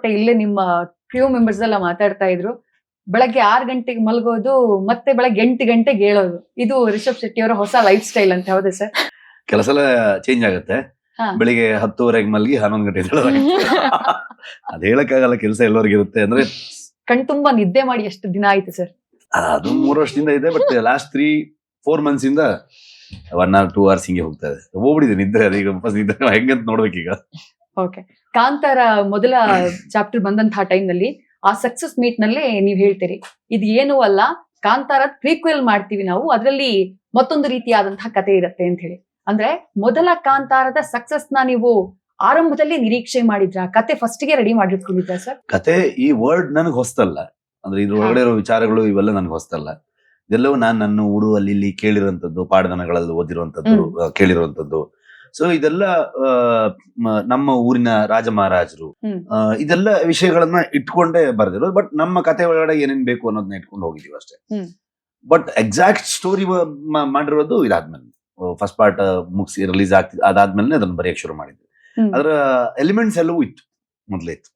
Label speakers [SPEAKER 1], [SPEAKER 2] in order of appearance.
[SPEAKER 1] ಇಲ್ಲೇ ನಿಮ್ಮ ಕ್ರೂ ಮೆಂಬರ್ಸ್ ಎಲ್ಲ ಮಾತಾಡ್ತಾ ಇದ್ರು. ಬೆಳಗ್ಗೆ 6 ಗಂಟೆಗೆ ಮಲಗೋದು, ಮತ್ತೆ ಬೆಳಗ್ಗೆ 8 ಗಂಟೆಗೆ ಹೇಳೋದು. ಇದು ರಿಷಬ್ ಶೆಟ್ಟಿ ಅವರ ಹೊಸ ಲೈಫ್ ಸ್ಟೈಲ್ ಅಂತ. ಹೌದಾ ಸರ್?
[SPEAKER 2] ಕೆಲಸ ಎಲ್ಲ ಚೇಂಜ್ ಆಗುತ್ತೆ. ಬೆಳಿಗ್ಗೆ 10:30 ಮಲಗಿ 11 ಗಂಟೆ ಅದ್ ಹೇಳಕ್ಕಾಗಲ್ಲ, ಕೆಲಸ ಎಲ್ಲರಿಗೂ ಇರುತ್ತೆ. ಅಂದ್ರೆ
[SPEAKER 1] ಕಣ್ ತುಂಬಾ ನಿದ್ದೆ ಮಾಡಿ ಎಷ್ಟು ದಿನ ಆಯ್ತು ಸರ್?
[SPEAKER 2] ಅದು 3 ವರ್ಷದಿಂದ ಇದೆ. ಬಟ್ ಲಾಸ್ಟ್ 3-4 ಮಂತ್ಸ್ ಇಂದ 1 or 2 hours ಹಿಂಗೆ ಹೋಗ್ತಾ ಇದೆ. ಹೋಗ್ಬಿಟ್ಟಿದೆ ನಿದ್ರೆ. ಅದೀಗ ವಾಪಸ್ ನಿದ್ರೆ ಹೆಂಗಂತ ನೋಡ್ಬೇಕೀಗ.
[SPEAKER 1] ಓಕೆ. ಕಾಂತಾರ ಮೊದಲ ಚಾಪ್ಟರ್ ಬಂದಂತಹ ಟೈಮ್ ನಲ್ಲಿ, ಆ ಸಕ್ಸಸ್ ಮೀಟ್ ನಲ್ಲಿ ನೀವ್ ಹೇಳ್ತೀರಿ, ಇದು ಏನು ಅಲ್ಲ, ಕಾಂತಾರ ಪ್ರೀಕ್ವೆಲ್ ಮಾಡ್ತೀವಿ ನಾವು, ಅದರಲ್ಲಿ ಮತ್ತೊಂದು ರೀತಿಯಾದಂತಹ ಕತೆ ಇರುತ್ತೆ ಅಂತ ಹೇಳಿ. ಅಂದ್ರೆ ಮೊದಲ ಕಾಂತಾರದ ಸಕ್ಸಸ್ ನ ನೀವು ಆರಂಭದಲ್ಲಿ ನಿರೀಕ್ಷೆ ಮಾಡಿದ್ರ? ಕತೆ ಫಸ್ಟ್ ಗೆ ರೆಡಿ ಮಾಡಿಟ್ಕೊಂಡಿದ್ರ ಸರ್?
[SPEAKER 2] ಕತೆ ಈ ವರ್ಡ್ ನನಗೆ ಹೊಸ್ತಲ್ಲ. ಅಂದ್ರೆ ಇದ್ರ ಒಳಗಡೆ ಇರೋ ವಿಚಾರಗಳು ಇವೆಲ್ಲ ನನಗೆ ಹೊಸ್ತಲ್ಲ. ಇದೆಲ್ಲವೂ ನಾನು ನನ್ನ ಊರು ಅಲ್ಲಿ ಇಲ್ಲಿ ಕೇಳಿರುವಂತದ್ದು, ಪಾಠದನಗಳಲ್ಲಿ ಓದಿರುವಂತದ್ದು, ಕೇಳಿರುವಂತದ್ದು. ಸೊ ಇದೆಲ್ಲ ನಮ್ಮ ಊರಿನ ರಾಜ ಮಹಾರಾಜರು, ಇದೆಲ್ಲ ವಿಷಯಗಳನ್ನ ಇಟ್ಕೊಂಡೇ ಬರ್ದಿರೋದು. ಬಟ್ ನಮ್ಮ ಕತೆ ಒಳಗಡೆ ಏನೇನ್ ಬೇಕು ಅನ್ನೋದನ್ನ ಇಟ್ಕೊಂಡು ಹೋಗಿದೀವಿ ಅಷ್ಟೇ. ಬಟ್ ಎಕ್ಸಾಕ್ಟ್ ಸ್ಟೋರಿ ಮಾಡಿರೋದು ಇದಾದ್ಮೇಲೆ, ಫಸ್ಟ್ ಪಾರ್ಟ್ ಮುಗಿಸಿ ರಿಲೀಸ್ ಆಗ್ತಿದ್ ಅದಾದ್ಮೇಲೆ ಅದನ್ನ ಬರೆಯಕ್ ಶುರು ಮಾಡಿದ್ವಿ. ಅದರ ಎಲಿಮೆಂಟ್ಸ್ ಎಲ್ಲವೂ ಇತ್ತು ಮೊದ್ಲೇ ಇತ್ತು.